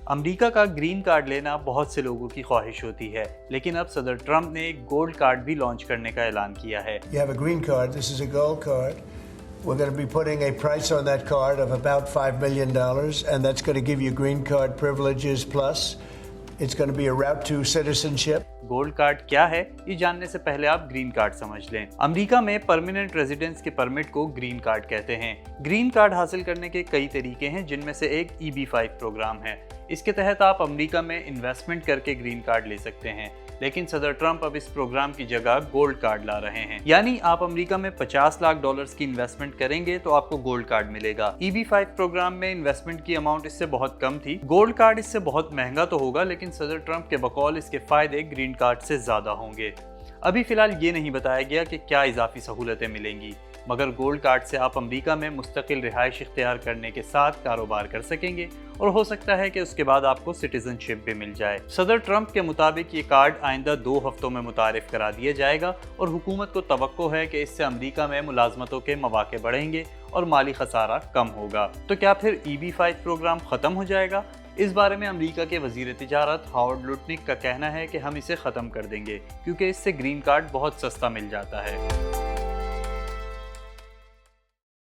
امریکہ کا green card لینا بہت سے لوگوں کی خواہش ہوتی ہے، لیکن اب صدر ٹرمپ نے ایک گولڈ کارڈ بھی لانچ کرنے کا اعلان کیا ہے۔ You have a green card. This is a gold card. We're going to be putting a price on that card of about $5 million, and that's going to give you green card privileges plus. It's going to be a route to citizenship. Gold card کیا ہے یہ جاننے سے پہلے آپ green card سمجھ لیں۔ امریکہ میں پرماننٹ ریزیڈنس کے پرمٹ کو گرین کارڈ کہتے ہیں۔ گرین کارڈ حاصل کرنے کے کئی طریقے ہیں، جن میں سے ایک EB-5 پروگرام ہے۔ اس کے تحت آپ امریکہ میں انویسٹمنٹ کر کے گرین کارڈ لے سکتے ہیں، لیکن صدر ٹرمپ اب اس پروگرام کی جگہ گولڈ کارڈ لا رہے ہیں۔ یعنی آپ امریکہ میں $50 لاکھ کی انویسٹمنٹ کریں گے تو آپ کو گولڈ کارڈ ملے گا۔ EB-5 پروگرام میں انویسٹمنٹ کی اماؤنٹ اس سے بہت کم تھی۔ گولڈ کارڈ اس سے بہت مہنگا تو ہوگا، لیکن صدر ٹرمپ کے بقول اس کے فائدے گرین کارڈ سے زیادہ ہوں گے۔ ابھی فی الحال یہ نہیں بتایا گیا کہ کیا اضافی سہولتیں ملیں گی، مگر گولڈ کارڈ سے آپ امریکہ میں مستقل رہائش اختیار کرنے کے ساتھ کاروبار کر سکیں گے، اور ہو سکتا ہے کہ اس کے بعد آپ کو سٹیزن شپ بھی مل جائے۔ صدر ٹرمپ کے مطابق یہ کارڈ آئندہ 2 ہفتوں میں متعارف کرا دیا جائے گا، اور حکومت کو توقع ہے کہ اس سے امریکہ میں ملازمتوں کے مواقع بڑھیں گے اور مالی خسارہ کم ہوگا۔ تو کیا پھر EB-5 پروگرام ختم ہو جائے گا؟ اس بارے میں امریکہ کے وزیر تجارت ہاورڈ لوٹنک کا کہنا ہے کہ ہم اسے ختم کر دیں گے، کیونکہ اس سے گرین کارڈ بہت سستا مل جاتا ہے۔